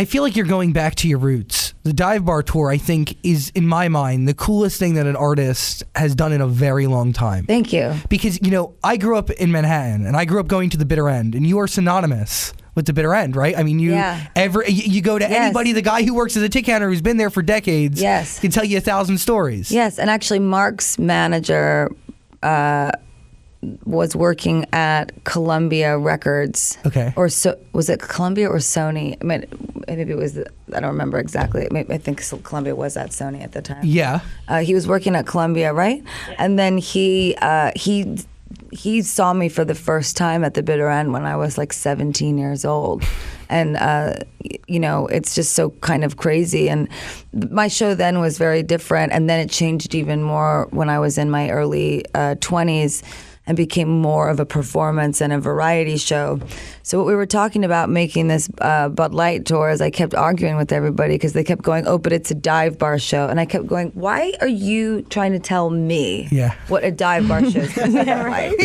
I feel like you're going back to your roots. The Dive Bar Tour, I think, is, in my mind, the coolest thing that an artist has done in a very long time. Thank you. Because, I grew up in Manhattan, and I grew up going to the Bitter End, and you are synonymous with the Bitter End, right? I mean, you go to anybody, the guy who works as a ticket counter who's been there for decades, can tell you 1,000 stories. Yes, and actually Mark's manager was working at Columbia Records. Okay. Or was it Columbia or Sony? I mean, maybe it was. I don't remember exactly. I think Columbia was at Sony at the time. Yeah. He was working at Columbia, right? And then he saw me for the first time at the Bitter End when I was like 17 years old. And, it's just so kind of crazy. And my show then was very different. And then it changed even more when I was in my early 20s and became more of a performance and a variety show. So what we were talking about making this Bud Light tour is I kept arguing with everybody because they kept going, oh, but it's a dive bar show. And I kept going, why are you trying to tell me what a dive bar show is going to be like?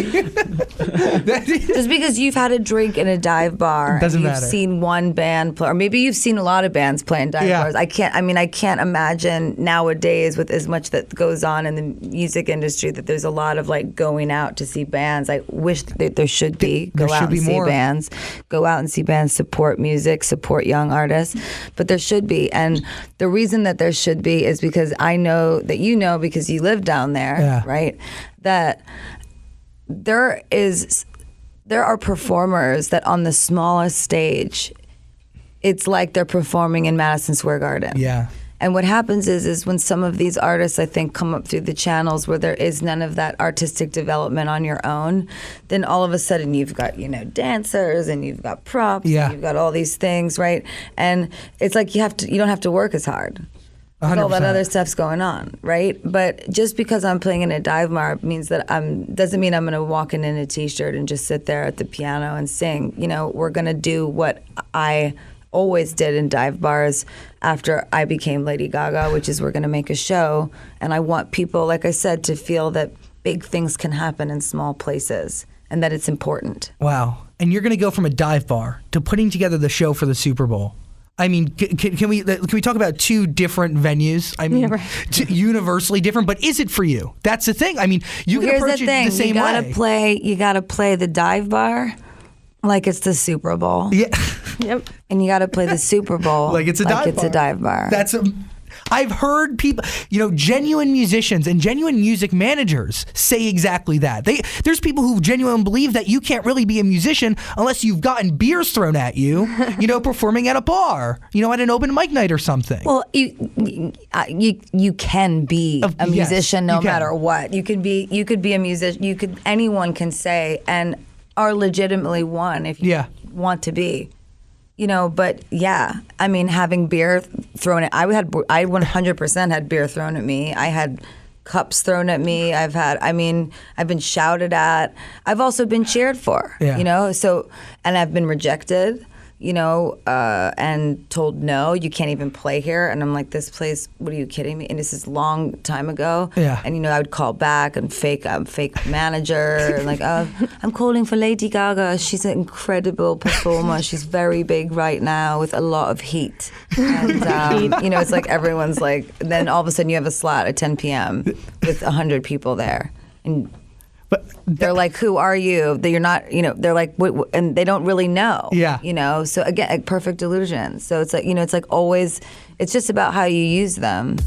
Just because you've had a drink in a dive bar Doesn't and you've matter. seen one band play, or maybe you've seen a lot of bands play in dive bars. I can't imagine nowadays with as much that goes on in the music industry that there's a lot of like going out to see bands. I wish that there should be. Go out and see bands. Go out and see bands, support music, support young artists. But there should be. And the reason that there should be is because I know that because you live down there, right? That there are performers that on the smallest stage, it's like they're performing in Madison Square Garden. Yeah. And what happens is when some of these artists, I think, come up through the channels where there is none of that artistic development on your own, then all of a sudden you've got, dancers and you've got props, and you've got all these things, right? And it's like you don't have to work as hard. 100%. All that other stuff's going on, right? But just because I'm playing in a dive bar means that doesn't mean I'm going to walk in a t-shirt and just sit there at the piano and sing. We're going to do what I always did in dive bars after I became Lady Gaga, which is we're going to make a show. And I want people, like I said, to feel that big things can happen in small places and that it's important. Wow. And you're going to go from a dive bar to putting together the show for the Super Bowl. I mean, can we talk about two different venues? I mean, universally different, but is it for you? That's the thing. I mean, you can approach it the same way. You got to play the dive bar like it's the Super Bowl. Yeah. Yep. And you got to play the Super Bowl like it's a dive bar. I've heard people, genuine musicians and genuine music managers say exactly that. There's people who genuinely believe that you can't really be a musician unless you've gotten beers thrown at you, performing at a bar, at an open mic night or something. Well, you can be a musician no matter what. You could be a musician. Anyone can say and are legitimately one if you want to be. But I mean, having beer thrown at, I 100% had beer thrown at me. I had cups thrown at me. I've been shouted at. I've also been cheered for, so, and I've been rejected, and told, no, you can't even play here. And I'm like, this place, what are you kidding me? And this is a long time ago. Yeah. And, I would call back and fake manager. And like, oh, I'm calling for Lady Gaga. She's an incredible performer. She's very big right now with a lot of heat. And, it's like everyone's like, then all of a sudden you have a slot at 10 p.m. with 100 people there. And but they're like, who are you? That you're not, they're like, what, and they don't really know. Yeah. So again, a perfect illusion. So it's like, it's like always, it's just about how you use them.